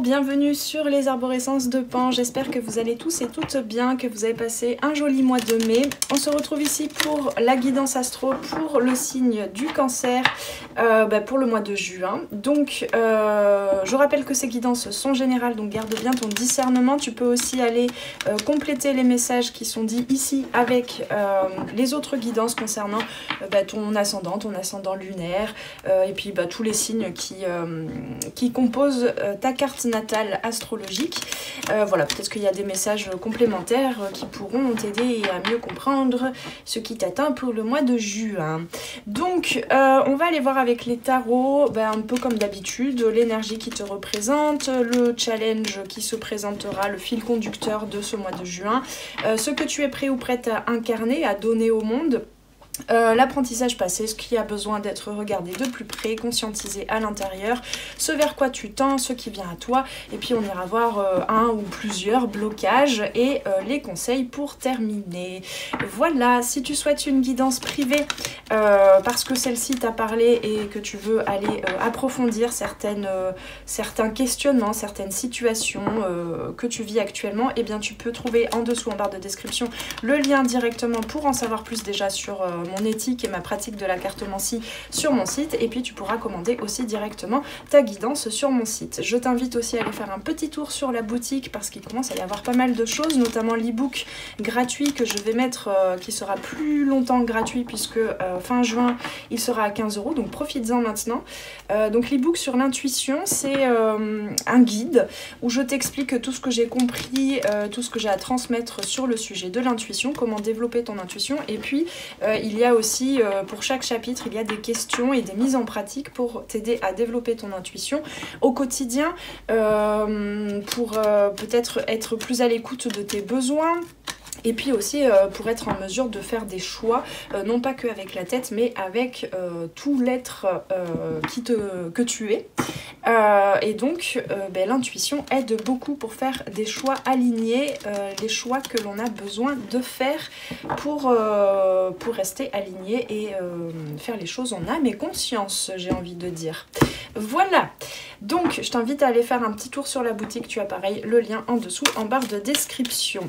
bienvenue sur les arborescences de Pan. J'espère que vous allez tous et toutes bien, que vous avez passé un joli mois de mai. On se retrouve ici pour la guidance astro pour le signe du cancer pour le mois de juin. Donc je rappelle que ces guidances sont générales, donc garde bien ton discernement. Tu peux aussi aller compléter les messages qui sont dits ici avec les autres guidances concernant ton ascendant lunaire et puis tous les signes qui composent ta carte natale astrologique. Voilà, peut-être qu'il y a des messages complémentaires qui pourront t'aider à mieux comprendre ce qui t'atteint pour le mois de juin. Donc, on va aller voir avec les tarots, un peu comme d'habitude, l'énergie qui te représente, le challenge qui se présentera, le fil conducteur de ce mois de juin, ce que tu es prêt ou prête à incarner, à donner au monde. L'apprentissage passé, ce qui a besoin d'être regardé de plus près, conscientisé à l'intérieur, ce vers quoi tu tends, ce qui vient à toi, et puis on ira voir un ou plusieurs blocages et les conseils pour terminer. Voilà, si tu souhaites une guidance privée parce que celle-ci t'a parlé et que tu veux aller approfondir certains questionnements, certaines situations que tu vis actuellement, eh bien tu peux trouver en dessous en barre de description le lien directement pour en savoir plus déjà sur mon éthique et ma pratique de la cartomancie sur mon site, et puis tu pourras commander aussi directement ta guidance sur mon site. Je t'invite aussi à aller faire un petit tour sur la boutique parce qu'il commence à y avoir pas mal de choses, notamment l'e-book gratuit que je vais mettre, qui sera plus longtemps gratuit puisque fin juin il sera à 15 €, donc profites-en maintenant. Donc l'e-book sur l'intuition, c'est un guide où je t'explique tout ce que j'ai compris, tout ce que j'ai à transmettre sur le sujet de l'intuition, comment développer ton intuition, et puis il y a aussi, pour chaque chapitre, il y a des questions et des mises en pratique pour t'aider à développer ton intuition au quotidien, pour peut-être être plus à l'écoute de tes besoins. Et puis aussi pour être en mesure de faire des choix, non pas qu'avec la tête, mais avec tout l'être que tu es. Et donc l'intuition aide beaucoup pour faire des choix alignés, les choix que l'on a besoin de faire pour rester aligné et faire les choses en âme et conscience, j'ai envie de dire. Voilà, donc je t'invite à aller faire un petit tour sur la boutique, tu as pareil le lien en dessous en barre de description.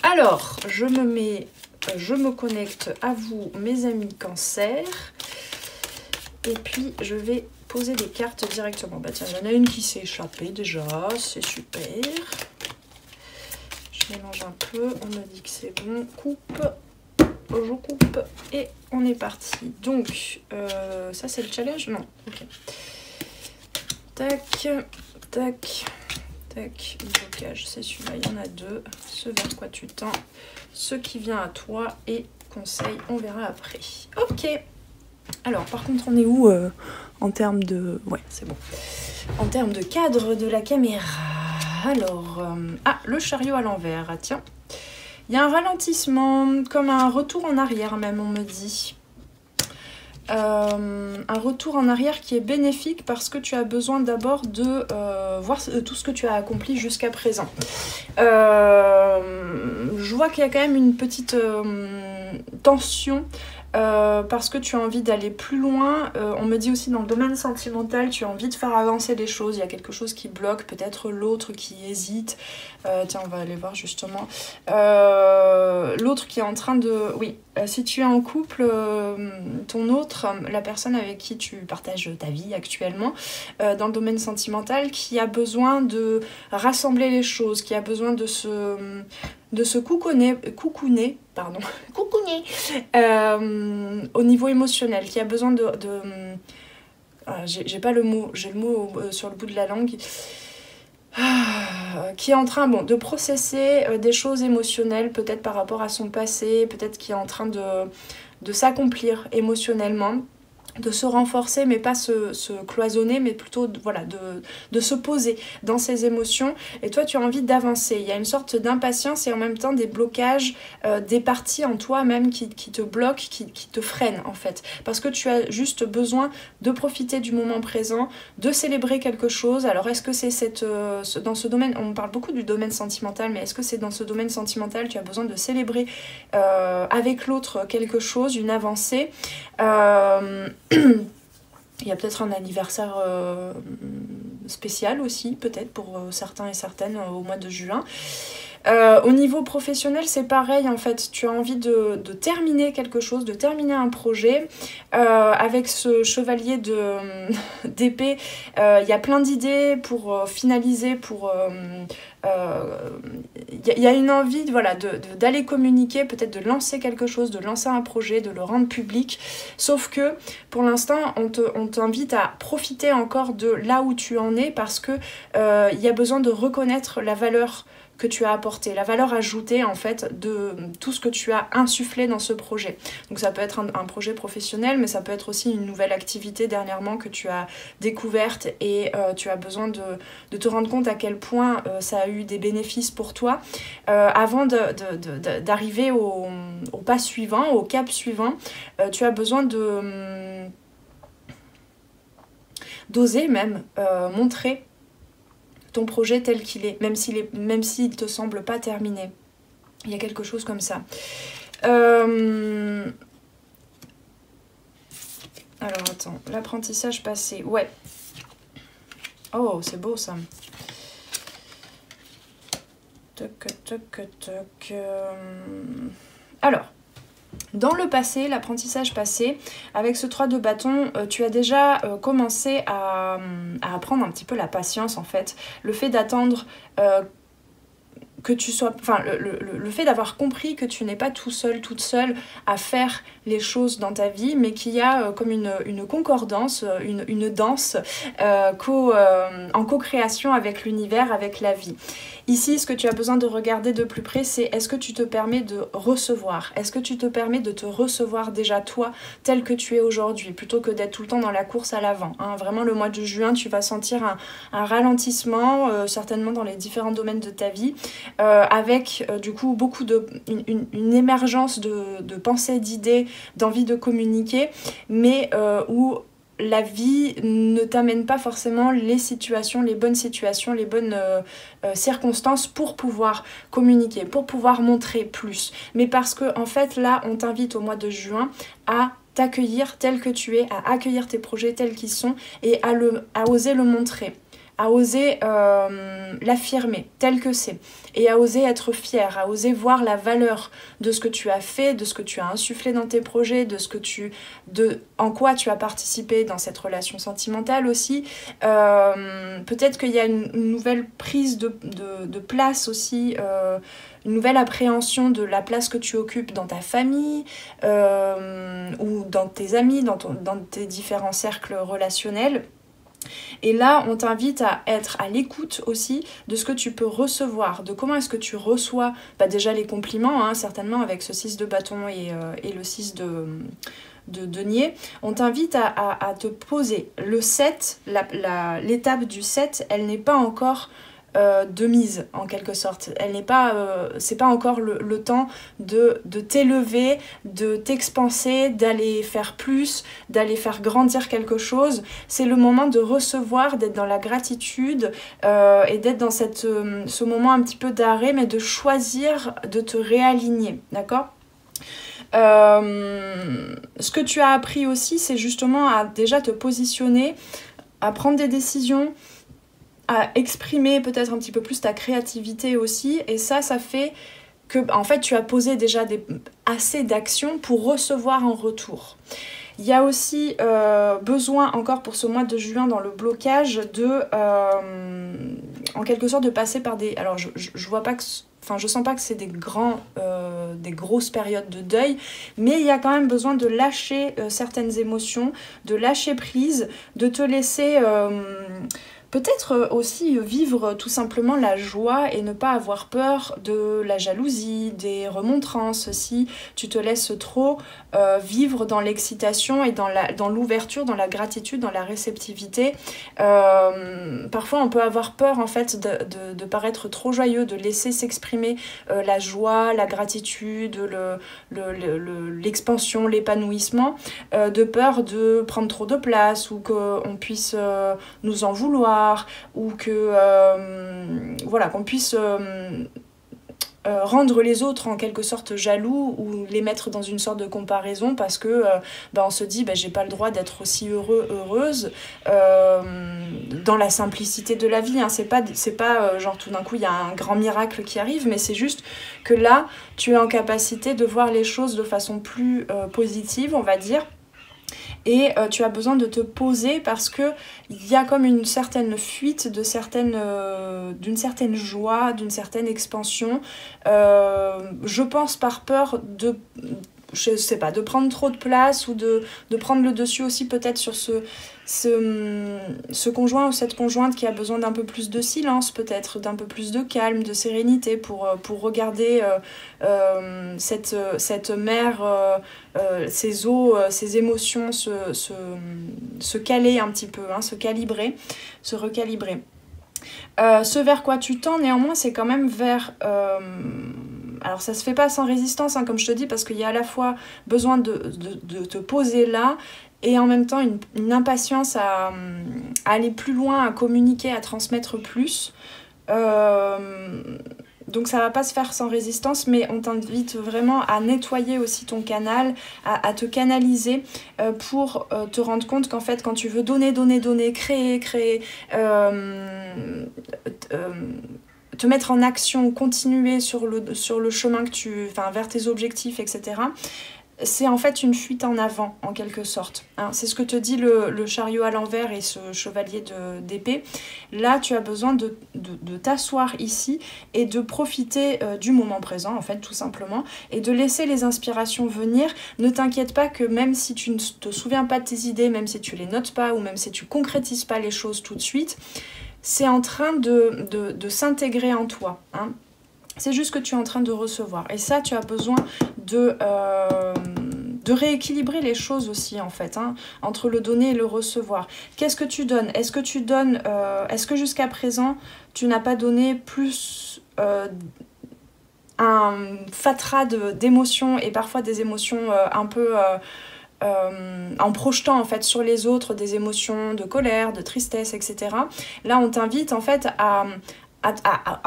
Alors, je me connecte à vous, mes amis cancer. Et puis, je vais poser des cartes directement. Tiens, il y en a une qui s'est échappée déjà, c'est super. Je mélange un peu, on me dit que c'est bon. Coupe, je coupe et on est parti. Donc, ça c'est le challenge? Non, ok. Tac, tac. Tac, blocage, c'est celui-là, il y en a deux. Ce vers quoi tu tends, ce qui vient à toi et conseil, on verra après. Ok. Alors, par contre, on est où en termes de... Ouais, c'est bon. En termes de cadre de la caméra. Alors, le chariot à l'envers, tiens. Il y a un ralentissement, comme un retour en arrière même, on me dit. Un retour en arrière qui est bénéfique parce que tu as besoin d'abord de voir tout ce que tu as accompli jusqu'à présent. Je vois qu'il y a quand même une petite tension parce que tu as envie d'aller plus loin. On me dit aussi dans le domaine sentimental, tu as envie de faire avancer les choses. Il y a quelque chose qui bloque, peut-être l'autre qui hésite. Tiens, on va aller voir justement. L'autre qui est en train de... Oui, si tu es en couple, ton autre, la personne avec qui tu partages ta vie actuellement, dans le domaine sentimental, qui a besoin de rassembler les choses, qui a besoin de se coucouner au niveau émotionnel, qui a besoin j'ai pas le mot, j'ai le mot sur le bout de la langue, qui est en train de processer des choses émotionnelles, peut-être par rapport à son passé, peut-être qui est en train de s'accomplir émotionnellement, de se renforcer, mais pas se cloisonner, mais plutôt de se poser dans ses émotions. Et toi, tu as envie d'avancer. Il y a une sorte d'impatience et en même temps des blocages, des parties en toi même qui te bloquent, qui te freinent en fait. Parce que tu as juste besoin de profiter du moment présent, de célébrer quelque chose. Alors est-ce que c'est dans ce domaine, on parle beaucoup du domaine sentimental, mais est-ce que c'est dans ce domaine sentimental, tu as besoin de célébrer avec l'autre quelque chose, une avancée il y a peut-être un anniversaire spécial aussi, peut-être pour certains et certaines au mois de juin. Au niveau professionnel, c'est pareil en fait, tu as envie de terminer quelque chose, de terminer un projet. Avec ce chevalier d'épée, il y a plein d'idées pour finaliser, il y a une envie voilà, d'aller communiquer, peut-être de lancer quelque chose, de lancer un projet, de le rendre public. Sauf que pour l'instant, on t'invite à profiter encore de là où tu en es parce que il y a besoin de reconnaître la valeur que tu as apporté, la valeur ajoutée en fait de tout ce que tu as insufflé dans ce projet. Donc ça peut être un projet professionnel, mais ça peut être aussi une nouvelle activité dernièrement que tu as découverte et tu as besoin de te rendre compte à quel point ça a eu des bénéfices pour toi avant d'arriver au pas suivant, au cap suivant. Tu as besoin d'oser même montrer ton projet tel qu'il est, même s'il te semble pas terminé. Il y a quelque chose comme ça. Alors attends, l'apprentissage passé, ouais. Oh, c'est beau ça. Toc, toc, toc. Alors, dans le passé, l'apprentissage passé, avec ce 3 de bâton, tu as déjà commencé à apprendre un petit peu la patience en fait. Le fait d'attendre que tu sois... Enfin, le fait d'avoir compris que tu n'es pas tout seul, toute seule à faire les choses dans ta vie, mais qu'il y a comme une concordance, une danse en co-création avec l'univers, avec la vie. Ici, ce que tu as besoin de regarder de plus près, c'est est-ce que tu te permets de recevoir? Est-ce que tu te permets de te recevoir déjà toi, tel que tu es aujourd'hui, plutôt que d'être tout le temps dans la course à l'avant, hein. Vraiment, le mois de juin, tu vas sentir un ralentissement, certainement dans les différents domaines de ta vie, avec du coup beaucoup une émergence de pensées, d'idées, d'envie de communiquer, mais où la vie ne t'amène pas forcément les situations, les bonnes circonstances pour pouvoir communiquer, pour pouvoir montrer plus. Mais parce que en fait là, on t'invite au mois de juin à t'accueillir tel que tu es, à accueillir tes projets tels qu'ils sont et à oser le montrer, à oser l'affirmer tel que c'est et à oser être fier, à oser voir la valeur de ce que tu as fait, de ce que tu as insufflé dans tes projets, en quoi tu as participé dans cette relation sentimentale aussi. Peut-être qu'il y a une nouvelle prise de place aussi, une nouvelle appréhension de la place que tu occupes dans ta famille ou dans tes amis, dans tes différents cercles relationnels. Et là, on t'invite à être à l'écoute aussi de ce que tu peux recevoir, de comment est-ce que tu reçois déjà les compliments, hein, certainement avec ce 6 de bâton et le 6 de denier. On t'invite à te poser. Le 7, l'étape du 7, elle n'est pas encore de mise en quelque sorte. Elle n'est pas, c'est pas encore le temps de t'élever, de t'expanser, d'aller faire plus, d'aller faire grandir quelque chose. C'est le moment de recevoir, d'être dans la gratitude et d'être dans ce moment un petit peu d'arrêt, mais de choisir de te réaligner, d'accord ? Ce que tu as appris aussi, c'est justement à déjà te positionner, à prendre des décisions, à exprimer peut-être un petit peu plus ta créativité aussi, et ça fait que en fait tu as posé déjà assez d'actions pour recevoir en retour. Il y a aussi besoin encore pour ce mois de juin dans le blocage en quelque sorte de passer par des... Alors je vois pas que... Enfin, je sens pas que c'est des grosses périodes de deuil, mais il y a quand même besoin de lâcher certaines émotions, de lâcher prise, de te laisser... Peut-être aussi vivre tout simplement la joie et ne pas avoir peur de la jalousie, des remontrances. Si tu te laisses trop vivre dans l'excitation et dans l'ouverture, dans la gratitude, dans la réceptivité, parfois on peut avoir peur en fait de paraître trop joyeux, de laisser s'exprimer la joie, la gratitude, l'expansion, l'épanouissement, de peur de prendre trop de place ou qu'on puisse nous en vouloir, ou que voilà, qu'on puisse rendre les autres en quelque sorte jaloux ou les mettre dans une sorte de comparaison parce que on se dit j'ai pas le droit d'être aussi heureuse dans la simplicité de la vie, hein. C'est pas genre tout d'un coup il y a un grand miracle qui arrive, mais c'est juste que là tu es en capacité de voir les choses de façon plus positive, on va dire. Et tu as besoin de te poser parce que il y a comme une certaine fuite d'une certaine joie, d'une certaine expansion. Je pense par peur de, je sais pas, de prendre trop de place ou de prendre le dessus aussi peut-être sur ce conjoint ou cette conjointe qui a besoin d'un peu plus de silence, peut-être d'un peu plus de calme, de sérénité pour regarder cette mer, ses eaux, ses émotions se caler un petit peu, hein, se calibrer, se recalibrer. Ce vers quoi tu tends néanmoins, c'est quand même vers... alors ça se fait pas sans résistance, hein, comme je te dis, parce qu'il y a à la fois besoin de te poser là, et en même temps une impatience à aller plus loin, à communiquer, à transmettre plus. Donc ça va pas se faire sans résistance, mais on t'invite vraiment à nettoyer aussi ton canal, à te canaliser pour te rendre compte qu'en fait quand tu veux donner, créer, te mettre en action, continuer sur le chemin vers tes objectifs, etc. C'est en fait une fuite en avant, en quelque sorte. Hein, c'est ce que te dit le chariot à l'envers et ce chevalier d'épée. Là, tu as besoin de t'asseoir ici et de profiter du moment présent, en fait, tout simplement, et de laisser les inspirations venir. Ne t'inquiète pas que même si tu ne te souviens pas de tes idées, même si tu les notes pas, ou même si tu concrétises pas les choses tout de suite, c'est en train de s'intégrer en toi, hein. C'est juste que tu es en train de recevoir. Et ça, tu as besoin de rééquilibrer les choses aussi, en fait, hein, entre le donner et le recevoir. Qu'est-ce que tu donnes? Est-ce que tu donnes... est-ce que jusqu'à présent, tu n'as pas donné plus... un fatras d'émotions et parfois des émotions un peu... en projetant en fait sur les autres des émotions de colère, de tristesse, etc. Là, on t'invite en fait à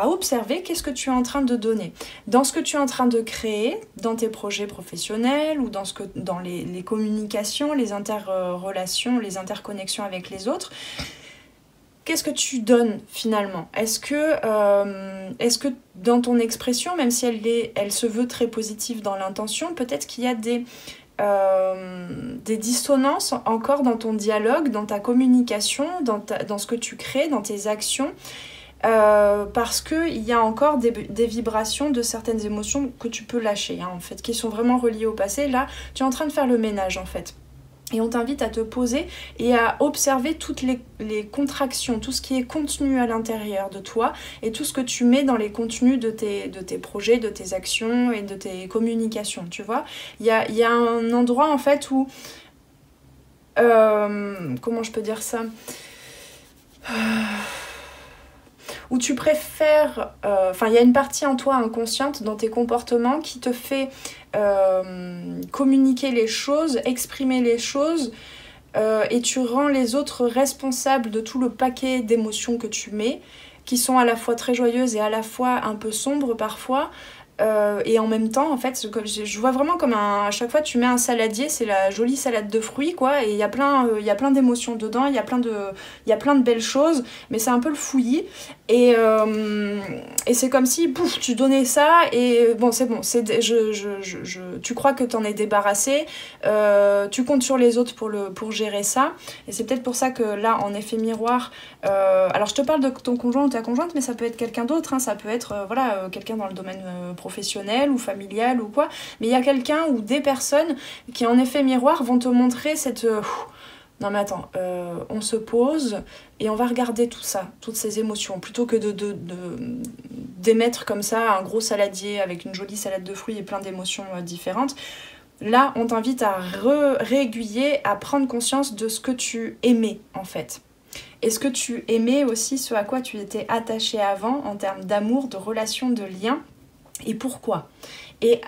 observer qu'est-ce que tu es en train de donner. Dans ce que tu es en train de créer, dans tes projets professionnels ou dans les communications, les interrelations, les interconnexions avec les autres, qu'est-ce que tu donnes finalement? Est-ce que dans ton expression, même si elle se veut très positive dans l'intention, peut-être qu'il y a des dissonances encore dans ton dialogue, dans ta communication, dans ce que tu crées, dans tes actions, parce qu'il y a encore des vibrations de certaines émotions que tu peux lâcher, hein, en fait, qui sont vraiment reliées au passé. Là, tu es en train de faire le ménage, en fait. Et on t'invite à te poser et à observer toutes les contractions, tout ce qui est contenu à l'intérieur de toi et tout ce que tu mets dans les contenus de tes projets, de tes actions et de tes communications, tu vois. Il y a un endroit, en fait, où... comment je peux dire ça, où tu préfères... il y a une partie en toi inconsciente dans tes comportements qui te fait communiquer les choses, exprimer les choses, et tu rends les autres responsables de tout le paquet d'émotions que tu mets, qui sont à la fois très joyeuses et à la fois un peu sombres parfois. Et en même temps, en fait, je vois vraiment comme à chaque fois tu mets un saladier, c'est la jolie salade de fruits, quoi, et il y a plein d'émotions dedans, il y a plein de belles choses, mais c'est un peu le fouillis, et c'est comme si, pouf, tu donnais ça, et bon, c'est bon, tu crois que t'en es débarrassé, tu comptes sur les autres pour gérer ça, et c'est peut-être pour ça que là, en effet miroir, alors je te parle de ton conjoint ou ta conjointe, mais ça peut être quelqu'un d'autre, hein, ça peut être, quelqu'un dans le domaine professionnel ou familial ou quoi, mais il y a quelqu'un ou des personnes qui en effet miroir vont te montrer cette... non mais attends, on se pose et on va regarder tout ça, toutes ces émotions, plutôt que d'émettre comme ça un gros saladier avec une jolie salade de fruits et plein d'émotions différentes. Là, on t'invite à réaiguiller, à prendre conscience de ce que tu aimais en fait. Et ce que tu aimais aussi, ce à quoi tu étais attaché avant en termes d'amour, de relation, de lien. Et pourquoi? Et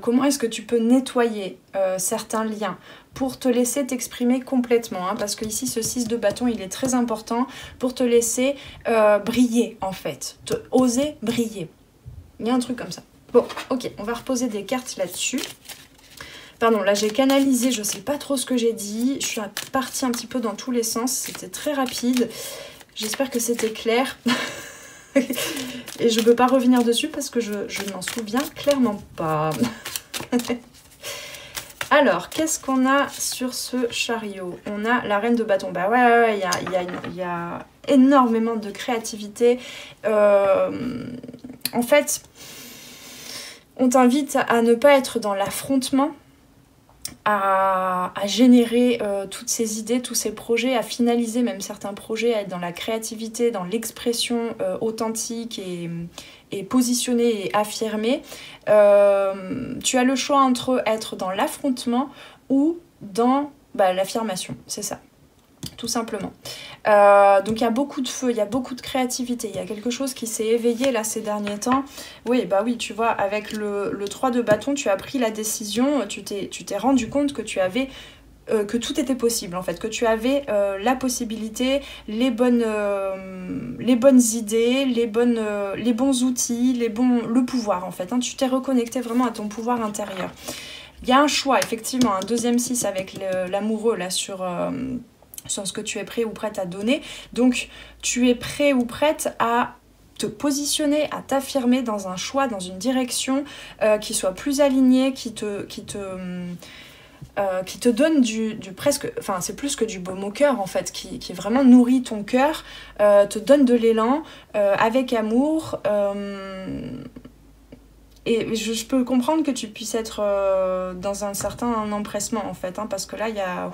comment est-ce que tu peux nettoyer certains liens pour te laisser t'exprimer complètement, hein, parce que ici ce 6 de bâton il est très important pour te laisser briller en fait, oser briller. Il y a un truc comme ça. Bon, ok, on va reposer des cartes là-dessus. Pardon, là j'ai canalisé, je sais pas trop ce que j'ai dit. Je suis partie un petit peu dans tous les sens, c'était très rapide. J'espère que c'était clair. Et je peux pas revenir dessus parce que je ne m'en souviens clairement pas. Alors, qu'est-ce qu'on a sur ce chariot? On a la reine de bâton. Bah ouais, il y a énormément de créativité. En fait, on t'invite à ne pas être dans l'affrontement, à générer toutes ces idées, tous ces projets, à finaliser même certains projets, à être dans la créativité, dans l'expression authentique et positionnée et affirmée. Tu as le choix entre être dans l'affrontement ou dans l'affirmation, c'est ça. Tout simplement. Donc il y a beaucoup de feu, il y a beaucoup de créativité, il y a quelque chose qui s'est éveillé là ces derniers temps. Oui, bah oui, tu vois, avec le 3 de bâton, tu as pris la décision, tu t'es rendu compte que tu avais que tout était possible en fait, que tu avais la possibilité, les bonnes idées, les bons outils, le pouvoir en fait. Hein. Tu t'es reconnecté vraiment à ton pouvoir intérieur. Il y a un choix, effectivement, un deuxième 6 avec l'amoureux là sur ce que tu es prêt ou prête à donner. Donc tu es prêt ou prête à te positionner, à t'affirmer dans un choix, dans une direction qui soit plus alignée, qui te donne du presque, enfin c'est plus que du baume au cœur en fait, qui vraiment nourrit ton cœur, te donne de l'élan avec amour. Et je peux comprendre que tu puisses être dans un certain empressement en fait, hein, parce que là il y a...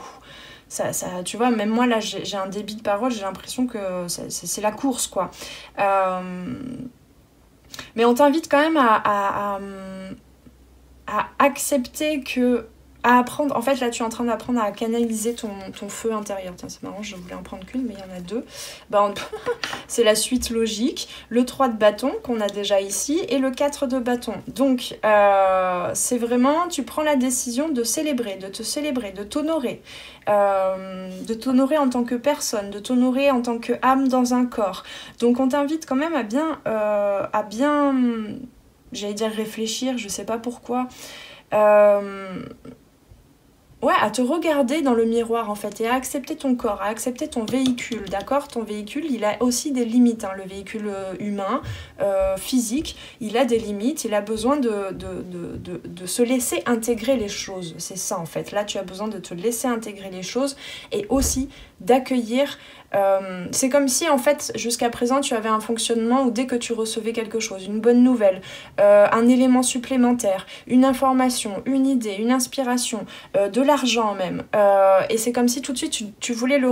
Ça, tu vois, même moi là j'ai un débit de parole, j'ai l'impression que c'est la course quoi. Mais on t'invite quand même à accepter que... à apprendre, en fait là tu es en train d'apprendre à canaliser ton feu intérieur. Tiens, c'est marrant, je voulais en prendre qu'une mais il y en a deux. C'est la suite logique. Le 3 de bâton qu'on a déjà ici et le 4 de bâton. Donc c'est vraiment, tu prends la décision de célébrer, de te célébrer, de t'honorer en tant que personne, de t'honorer en tant que âme dans un corps. Donc on t'invite quand même à bien j'allais dire réfléchir, je sais pas pourquoi. Ouais, à te regarder dans le miroir en fait et à accepter ton corps, à accepter ton véhicule, d'accord? Ton véhicule, il a aussi des limites, hein, le véhicule humain, physique, il a des limites, il a besoin de se laisser intégrer les choses, c'est ça en fait. Là, tu as besoin de te laisser intégrer les choses et aussi d'accueillir... c'est comme si en fait jusqu'à présent tu avais un fonctionnement où dès que tu recevais quelque chose, une bonne nouvelle, un élément supplémentaire, une information, une idée, une inspiration, de l'argent même, et c'est comme si tout de suite tu voulais le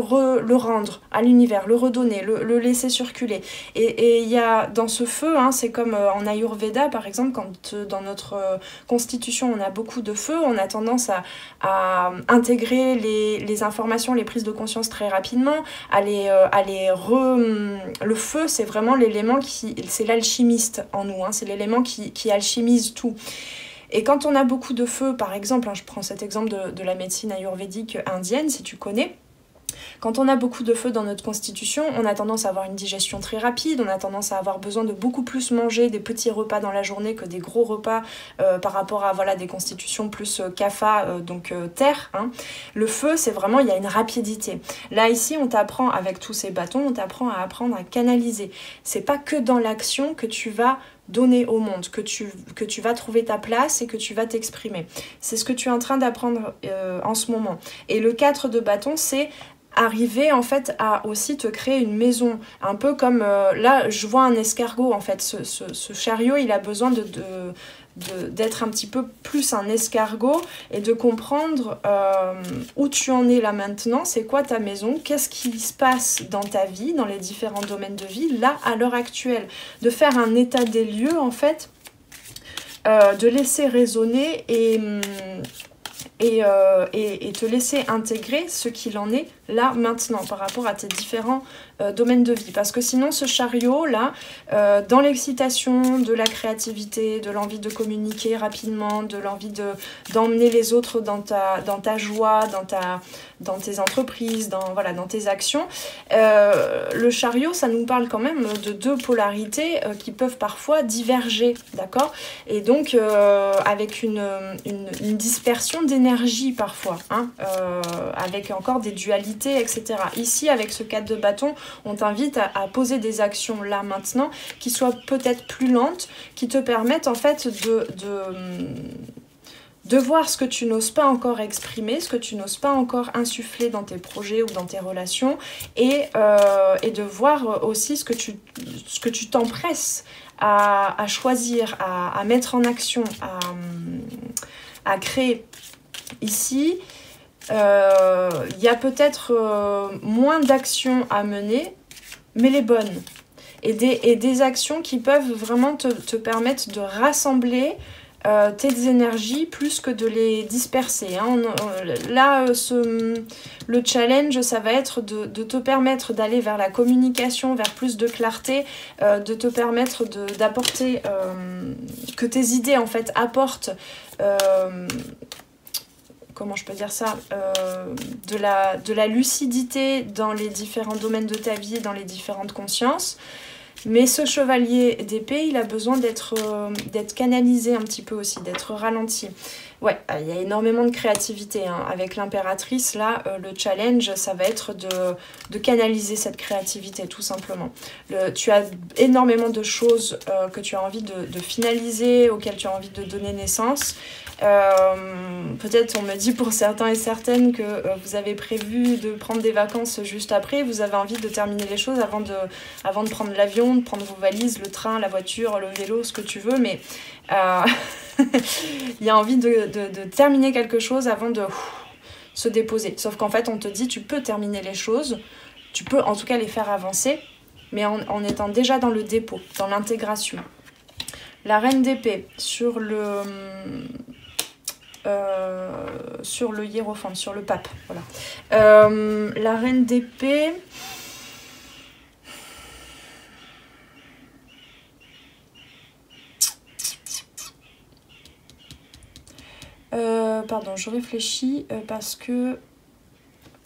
rendre à l'univers, le redonner, le laisser circuler. Et il y a dans ce feu, hein, c'est comme en Ayurveda par exemple, quand dans notre constitution on a beaucoup de feu, on a tendance à intégrer les informations, les prises de conscience très rapidement, le feu c'est vraiment l'élément c'est l'alchimiste en nous, hein, c'est l'élément qui alchimise tout. Et quand on a beaucoup de feu, par exemple, hein, je prends cet exemple de la médecine ayurvédique indienne, si tu connais, quand on a beaucoup de feu dans notre constitution, on a tendance à avoir une digestion très rapide, on a tendance à avoir besoin de beaucoup plus manger des petits repas dans la journée que des gros repas par rapport à voilà, des constitutions plus kapha, donc terre. Hein. Le feu, c'est vraiment, il y a une rapidité. Là, ici, on t'apprend, avec tous ces bâtons, on t'apprend à apprendre à canaliser. C'est pas que dans l'action que tu vas donner au monde, que tu vas trouver ta place et que tu vas t'exprimer. C'est ce que tu es en train d'apprendre en ce moment. Et le 4 de bâton, c'est arriver en fait à aussi te créer une maison, un peu comme là je vois un escargot en fait, ce chariot il a besoin d'être un petit peu plus un escargot et de comprendre où tu en es là maintenant, c'est quoi ta maison, qu'est-ce qui se passe dans ta vie, dans les différents domaines de vie là à l'heure actuelle, de faire un état des lieux en fait, de laisser résonner et et te laisser intégrer ce qu'il en est là maintenant par rapport à tes différents domaines de vie. Parce que sinon ce chariot là, dans l'excitation de la créativité, de l'envie de communiquer rapidement, de l'envie d'emmener les autres dans ta joie, dans tes entreprises, voilà, dans tes actions, le chariot ça nous parle quand même de deux polarités qui peuvent parfois diverger, d'accord? Et donc avec une dispersion d'énergie parfois, hein, avec encore des dualités, etc. Ici, avec ce 4 de bâton, on t'invite à poser des actions là maintenant qui soient peut-être plus lentes, qui te permettent en fait de voir ce que tu n'oses pas encore exprimer, ce que tu n'oses pas encore insuffler dans tes projets ou dans tes relations, et de voir aussi ce que tu t'empresses à choisir, à mettre en action, à créer. Ici, il y a peut-être moins d'actions à mener, mais les bonnes. Et des actions qui peuvent vraiment te permettre de rassembler tes énergies plus que de les disperser. Hein. Là, le challenge, ça va être de te permettre d'aller vers la communication, vers plus de clarté, de te permettre d'apporter, que tes idées en fait apportent, comment je peux dire ça, de la lucidité dans les différents domaines de ta vie, dans les différentes consciences. Mais ce chevalier d'épée, il a besoin d'être canalisé un petit peu aussi, d'être ralenti. Ouais, il y a énormément de créativité, hein. Avec l'impératrice, là, le challenge, ça va être de canaliser cette créativité, tout simplement. Tu as énormément de choses que tu as envie de finaliser, auxquelles tu as envie de donner naissance. Peut-être on me dit pour certains et certaines que vous avez prévu de prendre des vacances juste après, vous avez envie de terminer les choses avant de prendre l'avion, de prendre vos valises, le train, la voiture, le vélo, ce que tu veux, mais il y a envie de terminer quelque chose avant de se déposer. Sauf qu'en fait on te dit tu peux terminer les choses, tu peux en tout cas les faire avancer, mais en étant déjà dans le dépôt, dans l'intégration. La reine d'épée sur le hiérophante, sur le pape, voilà. La reine d'épée, pardon, je réfléchis parce que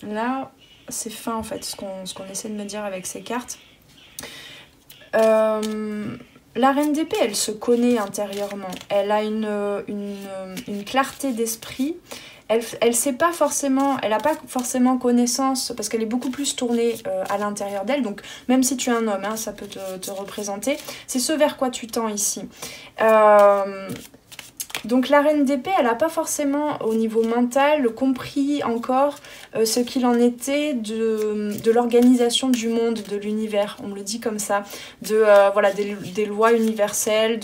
là c'est fin en fait ce qu'on essaie de me dire avec ces cartes. La reine d'épée, elle se connaît intérieurement, elle a une clarté d'esprit, elle sait pas forcément, elle n'a pas forcément connaissance, parce qu'elle est beaucoup plus tournée à l'intérieur d'elle, donc même si tu es un homme, hein, ça peut te représenter, c'est ce vers quoi tu tends ici. Donc la reine d'épée, elle n'a pas forcément au niveau mental compris encore ce qu'il en était de l'organisation du monde, de l'univers, on me le dit comme ça, voilà, des lois universelles,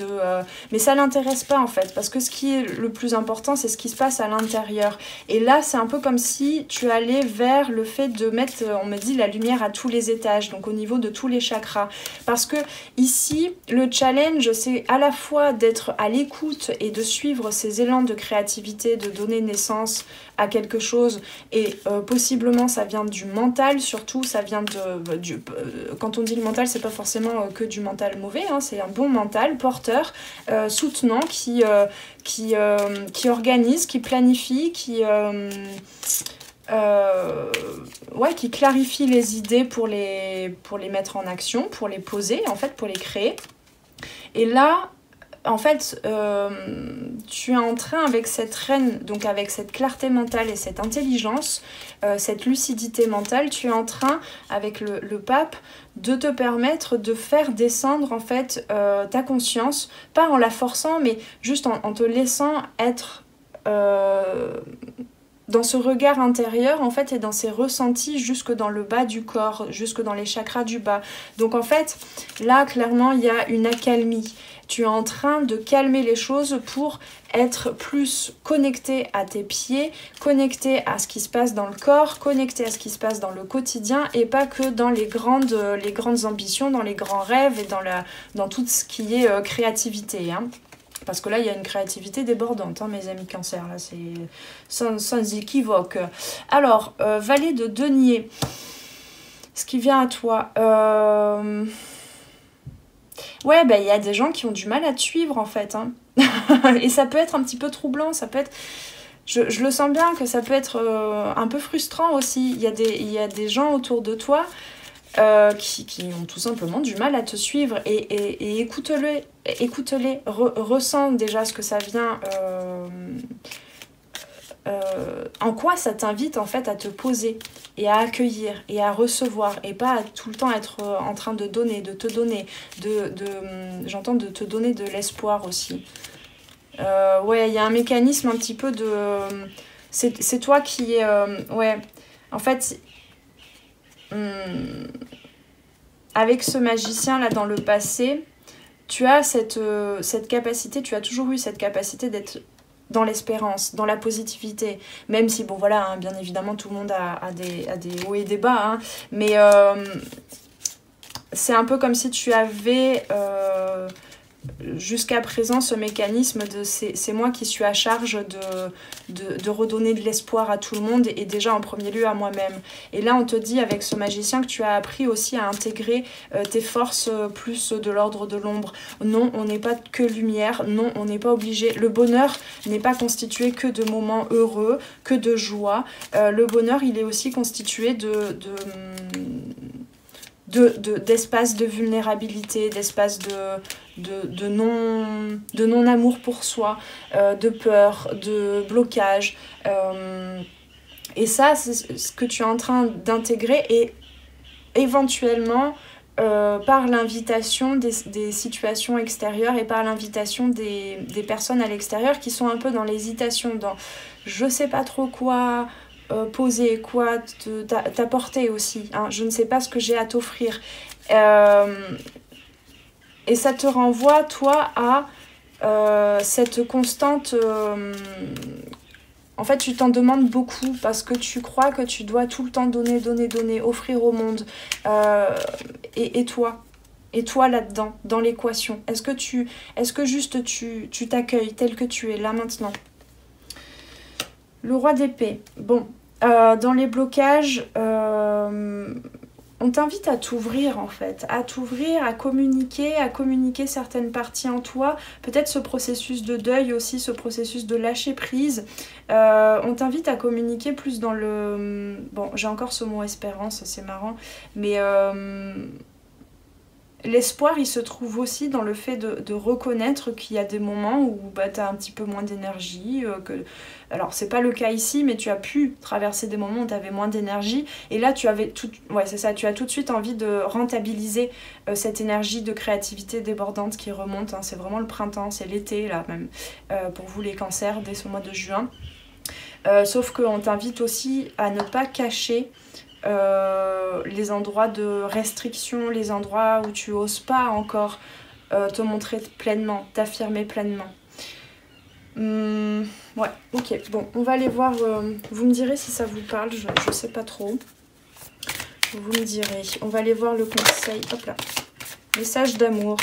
mais ça l'intéresse pas en fait, parce que ce qui est le plus important, c'est ce qui se passe à l'intérieur. Et là, c'est un peu comme si tu allais vers le fait de mettre, on me dit, la lumière à tous les étages, donc au niveau de tous les chakras. Parce que ici, le challenge, c'est à la fois d'être à l'écoute et de suivre ces élans de créativité, de donner naissance à quelque chose, et possiblement ça vient du mental, surtout ça vient quand on dit le mental, c'est pas forcément que du mental mauvais, hein, c'est un bon mental porteur, soutenant, qui organise, qui planifie, qui clarifie les idées pour les mettre en action, pour les poser, en fait, pour les créer. Et là, en fait, tu es en train, avec cette reine, donc avec cette clarté mentale et cette intelligence, cette lucidité mentale, tu es en train, avec le pape, de te permettre de faire descendre en fait ta conscience, pas en la forçant, mais juste en te laissant être dans ce regard intérieur en fait, et dans ces ressentis jusque dans le bas du corps, jusque dans les chakras du bas. Donc en fait, là clairement il y a une accalmie. Tu es en train de calmer les choses pour être plus connecté à tes pieds, connecté à ce qui se passe dans le corps, connecté à ce qui se passe dans le quotidien, et pas que dans les grandes ambitions, dans les grands rêves et dans tout ce qui est créativité, hein. Parce que là, il y a une créativité débordante, hein, mes amis Cancer, là, c'est sans équivoque. Alors, Valet de denier, ce qui vient à toi. Ouais, bah, il y a des gens qui ont du mal à te suivre, en fait. Hein. Et ça peut être un petit peu troublant, ça peut être... Je le sens bien que ça peut être un peu frustrant aussi. Il y a des gens autour de toi qui ont tout simplement du mal à te suivre et écoute-les, ressens déjà ce que ça vient, en quoi ça t'invite en fait à te poser et à accueillir et à recevoir et pas à tout le temps être en train de donner, de te donner, j'entends de te donner de l'espoir aussi. Ouais, il y a un mécanisme un petit peu de... c'est toi qui... ouais, en fait... avec ce magicien là dans le passé, tu as cette capacité, tu as toujours eu cette capacité d'être dans l'espérance, dans la positivité, même si bon voilà, hein, bien évidemment tout le monde a des hauts et des bas, hein, mais c'est un peu comme si tu avais jusqu'à présent ce mécanisme de c'est moi qui suis à charge de redonner de l'espoir à tout le monde et déjà en premier lieu à moi-même. Et là on te dit avec ce magicien que tu as appris aussi à intégrer tes forces plus de l'ordre de l'ombre. Non, on n'est pas que lumière, non, on n'est pas obligé. Le bonheur n'est pas constitué que de moments heureux, que de joie. Le bonheur il est aussi constitué d'espace de vulnérabilité, d'espace de non-amour pour soi, de peur, de blocage. Et ça, c'est ce que tu es en train d'intégrer et éventuellement, par l'invitation des situations extérieures et par l'invitation des personnes à l'extérieur qui sont un peu dans l'hésitation, dans je sais pas trop quoi... poser, quoi t'apporter aussi, hein. Je ne sais pas ce que j'ai à t'offrir, et ça te renvoie toi à cette constante en fait tu t'en demandes beaucoup parce que tu crois que tu dois tout le temps donner, offrir au monde, et toi là-dedans, dans l'équation, est-ce que juste tu t'accueilles tel que tu es là maintenant? Le roi d'épée, bon, dans les blocages, on t'invite à t'ouvrir en fait, à t'ouvrir, à communiquer certaines parties en toi, peut-être ce processus de deuil aussi, ce processus de lâcher prise. On t'invite à communiquer plus dans le... Bon, j'ai encore ce mot espérance, c'est marrant, mais... l'espoir, il se trouve aussi dans le fait de reconnaître qu'il y a des moments où bah, tu as un petit peu moins d'énergie. Alors, c'est pas le cas ici, mais tu as pu traverser des moments où tu avais moins d'énergie. Et là, tu avais tout... Ouais, c'est ça, tu as tout de suite envie de rentabiliser cette énergie de créativité débordante qui remonte. Hein. C'est vraiment le printemps, c'est l'été, là, même, pour vous les cancers, dès ce mois de juin. Sauf qu'on t'invite aussi à ne pas cacher les endroits de restriction, les endroits où tu oses pas encore te montrer pleinement, t'affirmer pleinement. Ouais, ok, bon, on va aller voir, vous me direz si ça vous parle, je sais pas trop. Vous me direz, on va aller voir le conseil, hop là, message d'amour.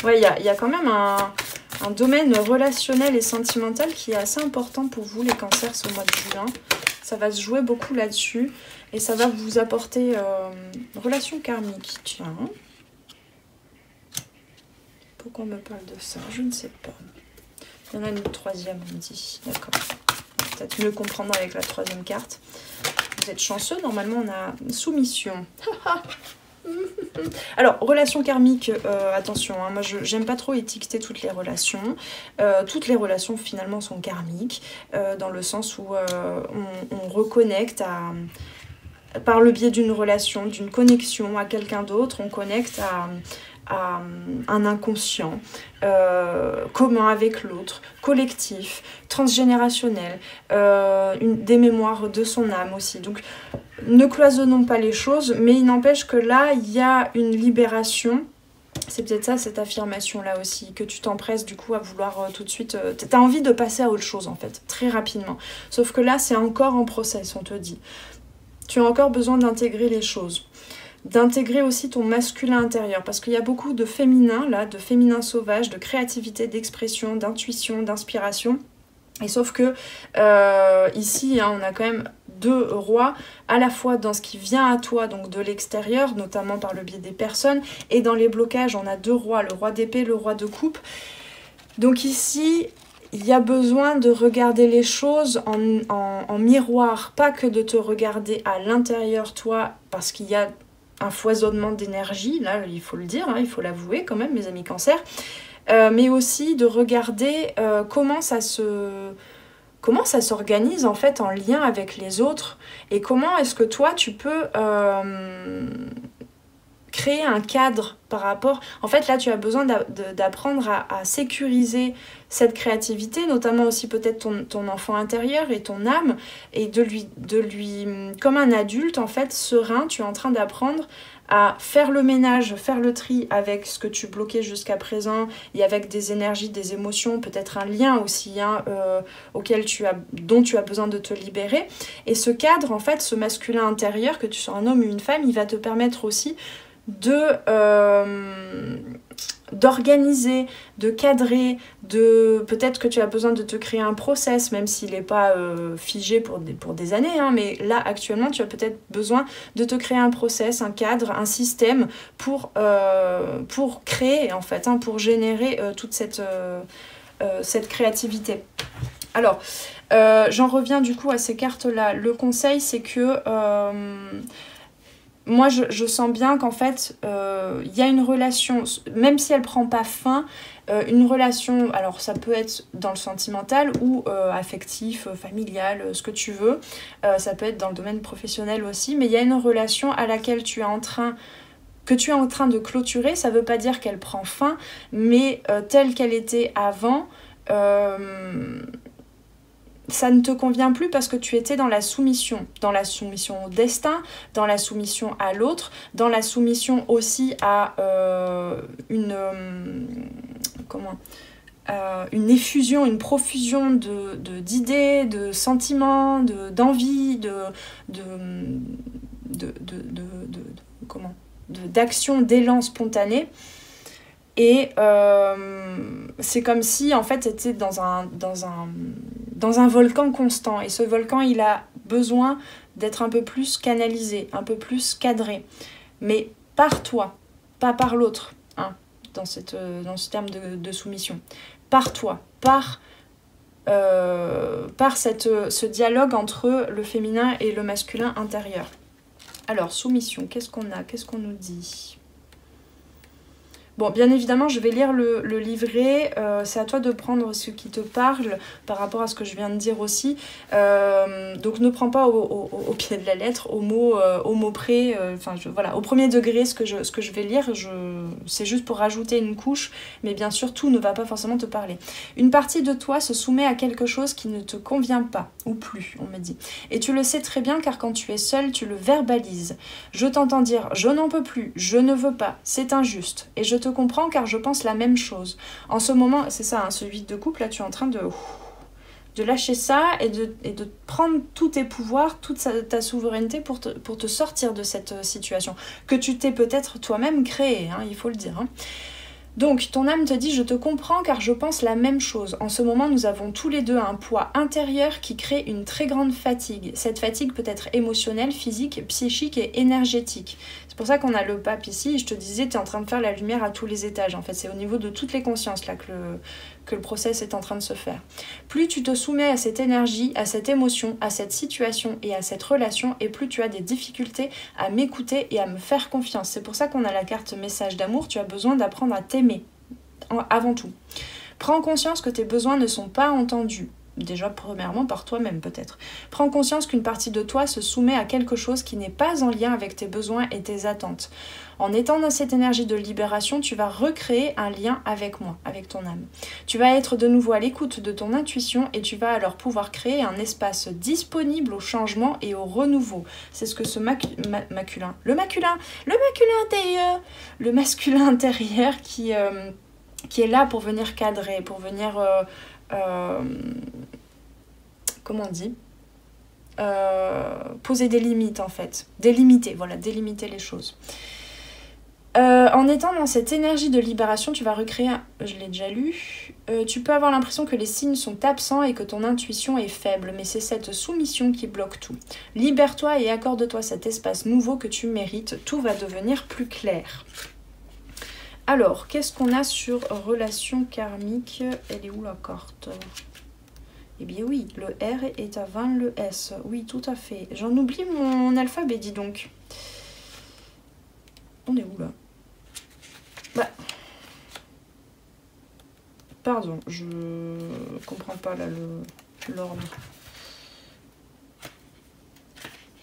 Ouais, il y a quand même un domaine relationnel et sentimental qui est assez important pour vous les cancers ce mois de juin. Ça va se jouer beaucoup là-dessus. Et ça va vous apporter une relation karmique. Tiens. Pourquoi on me parle de ça? Je ne sais pas. Il y en a une troisième, on me dit. D'accord. Peut-être mieux comprendre avec la troisième carte. Vous êtes chanceux. Normalement, on a une soumission. Alors, relation karmique, attention, hein, moi j'aime pas trop étiqueter toutes les relations. Toutes les relations finalement sont karmiques, dans le sens où on reconnecte par le biais d'une relation, d'une connexion à quelqu'un d'autre, on connecte à un inconscient commun avec l'autre, collectif, transgénérationnel, des mémoires de son âme aussi. Donc ne cloisonnons pas les choses, mais il n'empêche que là, il y a une libération. C'est peut-être ça, cette affirmation-là aussi, que tu t'empresses du coup à vouloir tout de suite... T'as envie de passer à autre chose en fait, très rapidement. Sauf que là, c'est encore en process, on te dit. Tu as encore besoin d'intégrer les choses. d'intégrer aussi ton masculin intérieur, parce qu'il y a beaucoup de féminin là, de féminin sauvage, de créativité, d'expression, d'intuition, d'inspiration. Et sauf que ici, hein, on a quand même deux rois, à la fois dans ce qui vient à toi, donc de l'extérieur, notamment par le biais des personnes, et dans les blocages, on a deux rois, le roi d'épée, le roi de coupe. Donc ici, il y a besoin de regarder les choses en miroir, pas que de te regarder à l'intérieur, toi, parce qu'il y a un foisonnement d'énergie, là, il faut le dire, hein, il faut l'avouer quand même, mes amis Cancer, mais aussi de regarder comment ça s'organise en fait en lien avec les autres et comment est-ce que toi tu peux créer un cadre par rapport... En fait là tu as besoin d'apprendre à sécuriser cette créativité, notamment aussi peut-être ton enfant intérieur et ton âme, et de lui, comme un adulte en fait serein, tu es en train d'apprendre à faire le ménage, faire le tri avec ce que tu bloquais jusqu'à présent et avec des énergies, des émotions, peut-être un lien aussi hein, dont tu as besoin de te libérer. Et ce cadre, en fait, ce masculin intérieur, que tu sois un homme ou une femme, il va te permettre aussi d'organiser, de cadrer, peut-être que tu as besoin de te créer un process, même s'il n'est pas figé pour des années, hein, mais là actuellement tu as peut-être besoin de te créer un process, un cadre, un système pour créer en fait, hein, pour générer toute cette créativité. Alors, j'en reviens du coup à ces cartes-là. Le conseil, c'est que moi, je sens bien qu'en fait, y a une relation, même si elle prend pas fin, une relation, alors ça peut être dans le sentimental ou affectif, familial, ce que tu veux. Ça peut être dans le domaine professionnel aussi, mais il y a une relation à laquelle tu es en train de clôturer. Ça veut pas dire qu'elle prend fin, mais telle qu'elle était avant... ça ne te convient plus parce que tu étais dans la soumission au destin, dans la soumission à l'autre, dans la soumission aussi à une effusion, une profusion d'idées, de sentiments, d'envie, d'action, d'élan spontané. Et c'est comme si en fait tu étais dans un volcan constant, et ce volcan il a besoin d'être un peu plus canalisé, un peu plus cadré, mais par toi, pas par l'autre, hein, dans ce terme de soumission, par toi, par ce dialogue entre le féminin et le masculin intérieur. Alors soumission, qu'est-ce qu'on nous dit ? Bon, bien évidemment, je vais lire le livret. C'est à toi de prendre ce qui te parle par rapport à ce que je viens de dire aussi. Donc, ne prends pas au pied de la lettre, au mot près. Voilà, au premier degré, ce que je vais lire, c'est juste pour rajouter une couche. Mais bien sûr, tout ne va pas forcément te parler. Une partie de toi se soumet à quelque chose qui ne te convient pas, ou plus, on me dit. Et tu le sais très bien, car quand tu es seule, tu le verbalises. Je t'entends dire « je n'en peux plus, je ne veux pas, c'est injuste ». Et je te comprends car je pense la même chose. En ce moment, c'est ça, hein, ce 8 de couple, là tu es en train de lâcher ça et de prendre tous tes pouvoirs, toute ta souveraineté pour te sortir de cette situation que tu t'es peut-être toi-même créée, hein, il faut le dire. Hein. Donc, ton âme te dit « je te comprends car je pense la même chose ». En ce moment, nous avons tous les deux un poids intérieur qui crée une très grande fatigue. Cette fatigue peut être émotionnelle, physique, psychique et énergétique. C'est pour ça qu'on a le pape ici. Je te disais, tu es en train de faire la lumière à tous les étages. En fait, c'est au niveau de toutes les consciences là que le process est en train de se faire. Plus tu te soumets à cette énergie, à cette émotion, à cette situation et à cette relation, et plus tu as des difficultés à m'écouter et à me faire confiance. C'est pour ça qu'on a la carte message d'amour. Tu as besoin d'apprendre à t'aimer avant tout. Prends conscience que tes besoins ne sont pas entendus. Déjà, premièrement, par toi-même peut-être. Prends conscience qu'une partie de toi se soumet à quelque chose qui n'est pas en lien avec tes besoins et tes attentes. En étant dans cette énergie de libération, tu vas recréer un lien avec moi, avec ton âme. Tu vas être de nouveau à l'écoute de ton intuition et tu vas alors pouvoir créer un espace disponible au changement et au renouveau. C'est ce que ce le masculin intérieur qui est là pour venir cadrer, pour venir... comment on dit ? poser des limites en fait. Délimiter, voilà, délimiter les choses. En étant dans cette énergie de libération, tu vas recréer, je l'ai déjà lu, tu peux avoir l'impression que les signes sont absents et que ton intuition est faible, mais c'est cette soumission qui bloque tout. Libère-toi et accorde-toi cet espace nouveau que tu mérites, tout va devenir plus clair. Alors, qu'est-ce qu'on a sur relation karmique? Elle est où la carte? Eh bien oui, le R est à 20, le S. Oui, tout à fait. J'en oublie mon alphabet, dis donc. On est où là? Bah. Pardon, je comprends pas là l'ordre.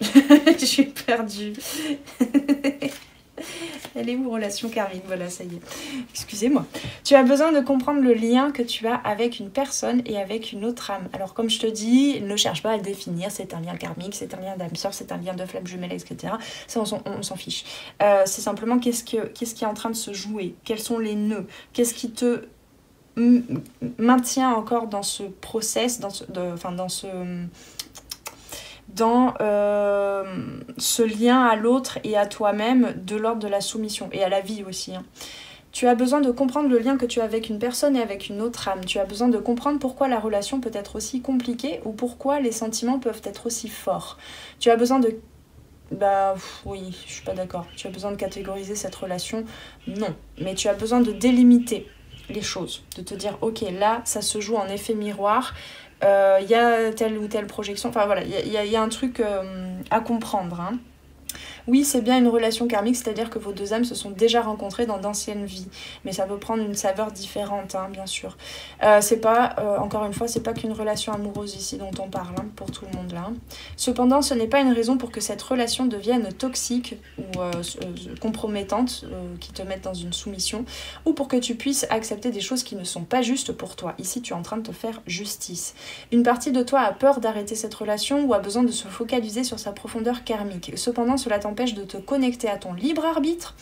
Je suis perdue. Elle est où, relation karmique? Voilà, ça y est. Excusez-moi. Tu as besoin de comprendre le lien que tu as avec une personne et avec une autre âme. Alors, comme je te dis, ne cherche pas à le définir. C'est un lien karmique, c'est un lien d'âme sœur, c'est un lien de flamme jumelle, etc. Ça, on s'en fiche. C'est simplement qu'est-ce qui est en train de se jouer? Quels sont les nœuds? Qu'est-ce qui te maintient encore dans ce process, dans ce lien à l'autre et à toi-même de l'ordre de la soumission et à la vie aussi. Hein. Tu as besoin de comprendre le lien que tu as avec une personne et avec une autre âme. Tu as besoin de comprendre pourquoi la relation peut être aussi compliquée ou pourquoi les sentiments peuvent être aussi forts. Tu as besoin de... Bah oui, je suis pas d'accord. Tu as besoin de catégoriser cette relation? Non. Mais tu as besoin de délimiter les choses. De te dire, ok, là, ça se joue en effet miroir. Y a telle ou telle projection, enfin voilà, il y a un truc à comprendre. Hein. Oui, c'est bien une relation karmique, c'est-à-dire que vos deux âmes se sont déjà rencontrées dans d'anciennes vies. Mais ça peut prendre une saveur différente, hein, bien sûr. C'est pas, encore une fois, c'est pas qu'une relation amoureuse ici dont on parle, hein, pour tout le monde là. Cependant, ce n'est pas une raison pour que cette relation devienne toxique ou compromettante, qui te mette dans une soumission, ou pour que tu puisses accepter des choses qui ne sont pas justes pour toi. Ici, tu es en train de te faire justice. Une partie de toi a peur d'arrêter cette relation ou a besoin de se focaliser sur sa profondeur karmique. Cependant, cela t'empêche de te connecter à ton libre arbitre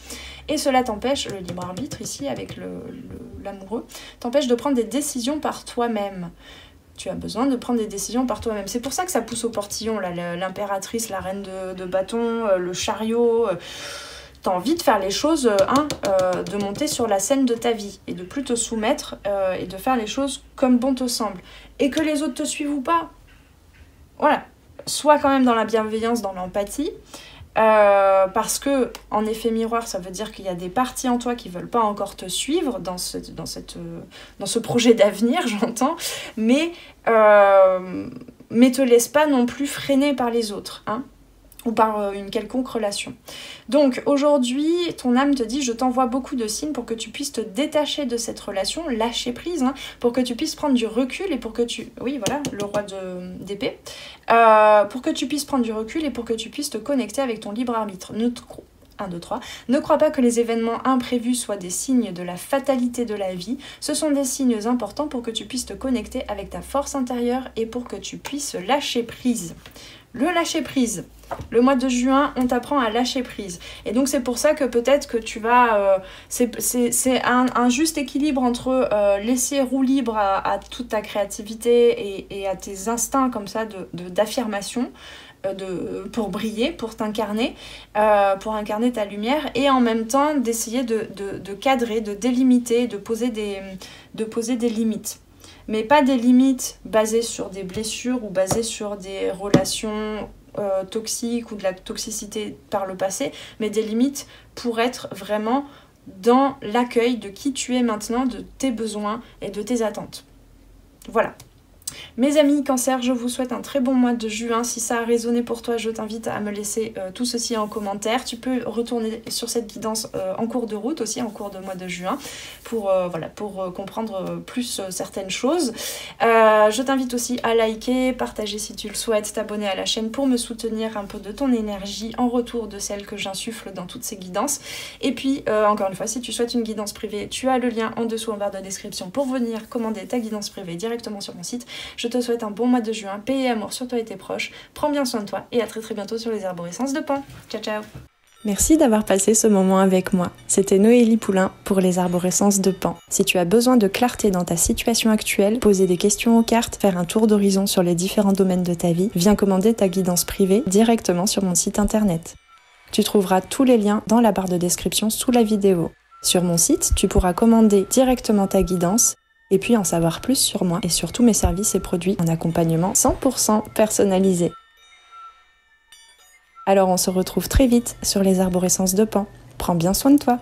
et cela t'empêche, le libre arbitre ici avec l'amoureux, t'empêche de prendre des décisions par toi-même. Tu as besoin de prendre des décisions par toi-même. C'est pour ça que ça pousse au portillon, l'impératrice, la reine de bâton, le chariot. T'as envie de faire les choses, de monter sur la scène de ta vie et de plus te soumettre et de faire les choses comme bon te semble. Et que les autres te suivent ou pas, voilà. Sois quand même dans la bienveillance, dans l'empathie. Parce que en effet miroir, ça veut dire qu'il y a des parties en toi qui veulent pas encore te suivre dans ce projet d'avenir, j'entends, mais te laisse pas non plus freiner par les autres, hein, ou par une quelconque relation. Donc aujourd'hui, ton âme te dit, je t'envoie beaucoup de signes pour que tu puisses te détacher de cette relation, lâcher prise, hein, pour que tu puisses prendre du recul et pour que tu... Oui, voilà, le roi d'épée. Pour que tu puisses prendre du recul et pour que tu puisses te connecter avec ton libre arbitre. 1, 2, 3. Ne crois pas que les événements imprévus soient des signes de la fatalité de la vie. Ce sont des signes importants pour que tu puisses te connecter avec ta force intérieure et pour que tu puisses lâcher prise. Le lâcher prise. Le mois de juin, on t'apprend à lâcher prise. Et donc c'est pour ça que peut-être que tu vas... c'est un juste équilibre entre laisser roue libre à toute ta créativité et à tes instincts comme ça d'affirmation. Pour briller, pour t'incarner, pour incarner ta lumière et en même temps d'essayer de cadrer, de délimiter, de poser des limites. Mais pas des limites basées sur des blessures ou basées sur des relations toxiques ou de la toxicité par le passé, mais des limites pour être vraiment dans l'accueil de qui tu es maintenant, de tes besoins et de tes attentes. Voilà. Mes amis Cancer, je vous souhaite un très bon mois de juin. Si ça a résonné pour toi, je t'invite à me laisser tout ceci en commentaire. Tu peux retourner sur cette guidance en cours de route aussi, en cours de mois de juin, pour comprendre plus certaines choses. Je t'invite aussi à liker, partager si tu le souhaites, t'abonner à la chaîne pour me soutenir un peu de ton énergie en retour de celle que j'insuffle dans toutes ces guidances. Et puis, encore une fois, si tu souhaites une guidance privée, tu as le lien en dessous en barre de description pour venir commander ta guidance privée directement sur mon site. Je te souhaite un bon mois de juin, paix et amour sur toi et tes proches. Prends bien soin de toi et à très bientôt sur les arborescences de Pan. Ciao ciao. Merci d'avoir passé ce moment avec moi. C'était Noélie Poulain pour les arborescences de Pan. Si tu as besoin de clarté dans ta situation actuelle, poser des questions aux cartes, faire un tour d'horizon sur les différents domaines de ta vie, viens commander ta guidance privée directement sur mon site internet. Tu trouveras tous les liens dans la barre de description sous la vidéo. Sur mon site, tu pourras commander directement ta guidance et puis en savoir plus sur moi et sur tous mes services et produits en accompagnement 100% personnalisé. Alors on se retrouve très vite sur les arborescences de Pan. Prends bien soin de toi.